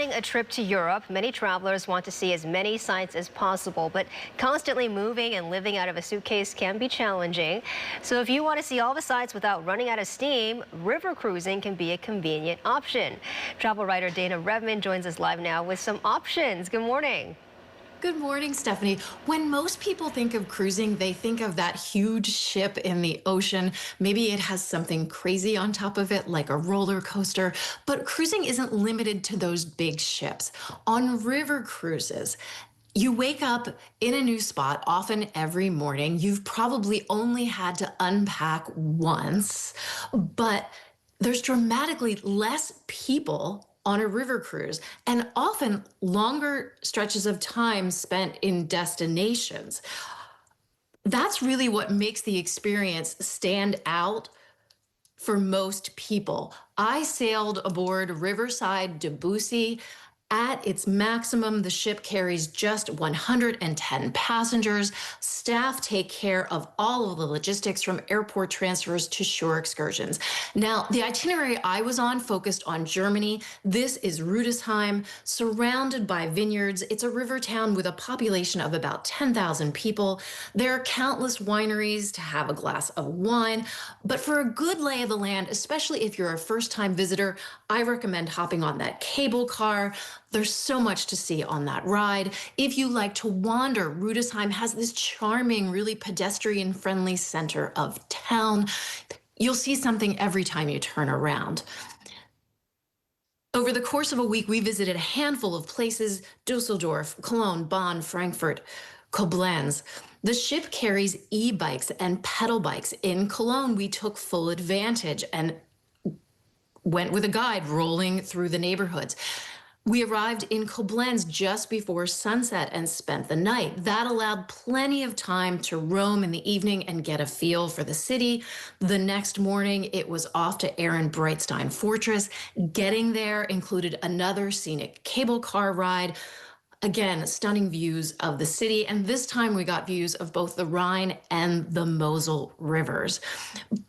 planning a trip to Europe, many travelers want to see as many sites as possible, but constantly moving and living out of a suitcase can be challenging. So if you want to see all the sites without running out of steam, river cruising can be a convenient option. Travel writer Dana Revman joins us live now with some options. Good morning. Good morning, Stephanie. When most people think of cruising, they think of that huge ship in the ocean. Maybe it has something crazy on top of it, like a roller coaster. But cruising isn't limited to those big ships. On river cruises, you wake up in a new spot, often every morning. You've probably only had to unpack once, but there's dramatically less people on a river cruise, and often longer stretches of time spent in destinations. That's really what makes the experience stand out for most people. I sailed aboard Riverside Debussy. At its maximum, the ship carries just 110 passengers. Staff take care of all of the logistics from airport transfers to shore excursions. Now, the itinerary I was on focused on Germany. This is Rudesheim, surrounded by vineyards. It's a river town with a population of about 10,000 people. There are countless wineries to have a glass of wine. But for a good lay of the land, especially if you're a first-time visitor, I recommend hopping on that cable car. There's so much to see on that ride. If you like to wander, Rudesheim has this charming, really pedestrian-friendly center of town. You'll see something every time you turn around. Over the course of a week, we visited a handful of places: Dusseldorf, Cologne, Bonn, Frankfurt, Koblenz. The ship carries e-bikes and pedal bikes. In Cologne, we took full advantage and went with a guide rolling through the neighborhoods. We arrived in Koblenz just before sunset and spent the night. That allowed plenty of time to roam in the evening and get a feel for the city. The next morning, it was off to Ehrenbreitstein Fortress. Getting there included another scenic cable car ride. Again, stunning views of the city, and this time we got views of both the Rhine and the Mosel rivers.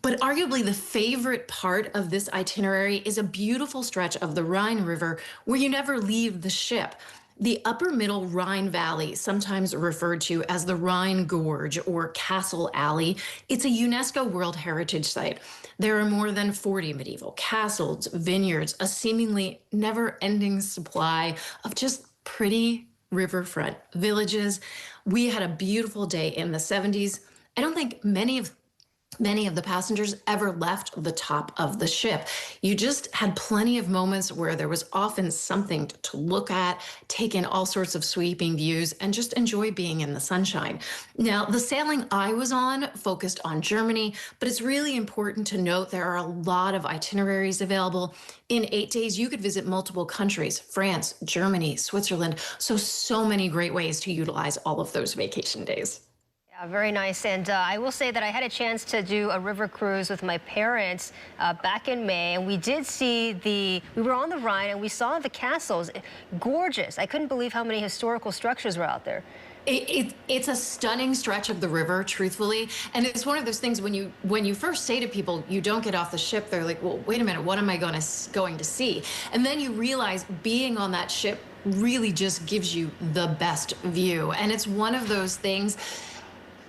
But arguably the favorite part of this itinerary is a beautiful stretch of the Rhine River where you never leave the ship. The upper middle Rhine Valley, sometimes referred to as the Rhine Gorge or Castle Alley, it's a UNESCO World Heritage Site. There are more than 40 medieval castles, vineyards, a seemingly never-ending supply of just pretty riverfront villages. We had a beautiful day in the 70s. I don't think many of the passengers ever left the top of the ship. You just had plenty of moments where there was often something to look at, take in all sorts of sweeping views, and just enjoy being in the sunshine. Now, the sailing I was on focused on Germany, but it's really important to note there are a lot of itineraries available. In 8 days, you could visit multiple countries: France, Germany, Switzerland. So many great ways to utilize all of those vacation days. Yeah, very nice. And I will say that I had a chance to do a river cruise with my parents back in May, and we did see we were on the Rhine and we saw the castles. Gorgeous. I couldn't believe how many historical structures were out there. It's a stunning stretch of the river, truthfully. And it's one of those things when you first say to people, you don't get off the ship, they're like, well, wait a minute, what am I going to see? And then you realize being on that ship really just gives you the best view. And it's one of those things.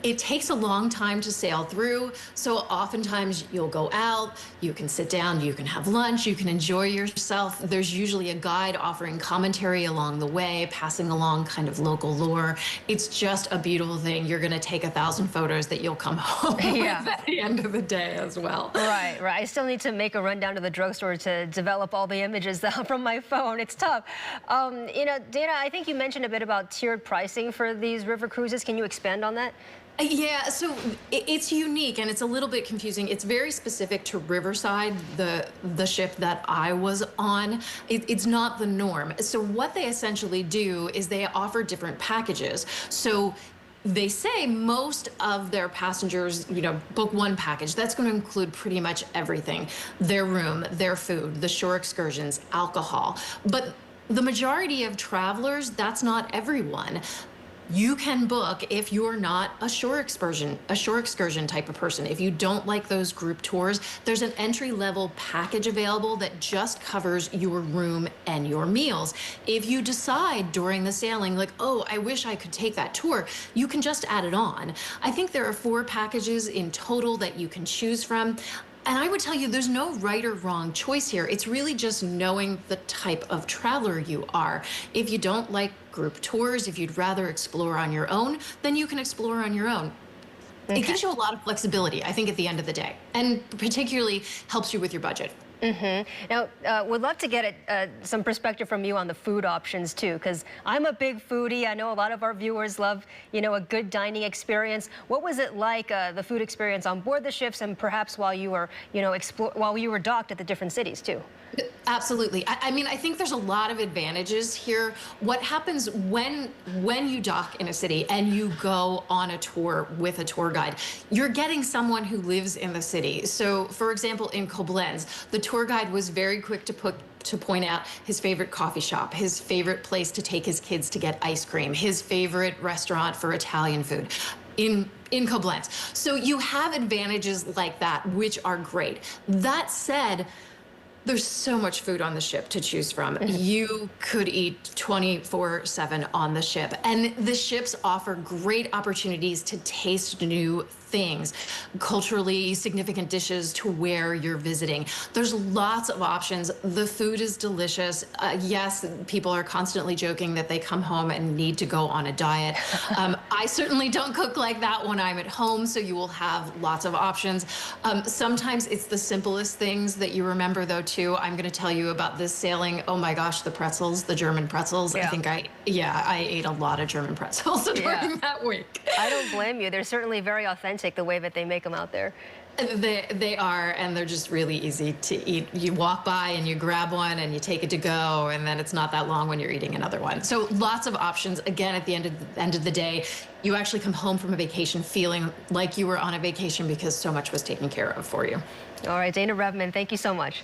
It takes a long time to sail through, so oftentimes you'll go out, you can sit down, you can have lunch, you can enjoy yourself. There's usually a guide offering commentary along the way, passing along kind of local lore. It's just a beautiful thing. You're going to take 1,000 photos that you'll come home with at the end of the day as well. Right. I still need to make a run down to the drugstore to develop all the images from my phone. It's tough. Dana, I think you mentioned a bit about tiered pricing for these river cruises. Can you expand on that? Yeah, so it's unique and it's a little bit confusing. It's very specific to Riverside, the ship that I was on. It's not the norm. So what they essentially do is they offer different packages. So they say most of their passengers, book one package. That's going to include pretty much everything: their room, their food, the shore excursions, alcohol. But the majority of travelers, that's not everyone. You can book if you're not a shore excursion type of person. If you don't like those group tours, there's an entry-level package available that just covers your room and your meals. If you decide during the sailing, like, oh, I wish I could take that tour, you can just add it on. I think there are 4 packages in total that you can choose from. And I would tell you there's no right or wrong choice here. It's really just knowing the type of traveler you are. If you don't like group tours, if you'd rather explore on your own, then you can explore on your own. Okay. It gives you a lot of flexibility, I think, at the end of the day, and particularly helps you with your budget. Now, would love to get some perspective from you on the food options too, because I'm a big foodie. I know a lot of our viewers love, a good dining experience. What was it like, the food experience on board the ships, and perhaps while you were, while you were docked at the different cities too? Absolutely. I mean, I think there's a lot of advantages here. What happens when you dock in a city and you go on a tour with a tour guide, you're getting someone who lives in the city. So, for example, in Koblenz, the tour guide was very quick to point out his favorite coffee shop, his favorite place to take his kids to get ice cream, his favorite restaurant for Italian food in Koblenz. So you have advantages like that, which are great. That said, there's so much food on the ship to choose from. You could eat 24/7 on the ship. And the ships offer great opportunities to taste new things, culturally significant dishes to where you're visiting. There's lots of options. The food is delicious. Yes, people are constantly joking that they come home and need to go on a diet. I certainly don't cook like that when I'm at home, so you will have lots of options. Sometimes it's the simplest things that you remember, though, too. I'm going to tell you about this sailing. Oh my gosh, the pretzels, the German pretzels. Yeah. I think I ate a lot of German pretzels during that week. I don't blame you. They're certainly very authentic the way that they make them out there. They are, and they're just really easy to eat. You walk by and you grab one and you take it to go, and then it's not that long when you're eating another one. So lots of options. Again, at the end of the day, you actually come home from a vacation feeling like you were on a vacation because so much was taken care of for you. All right, Dana Revman, thank you so much.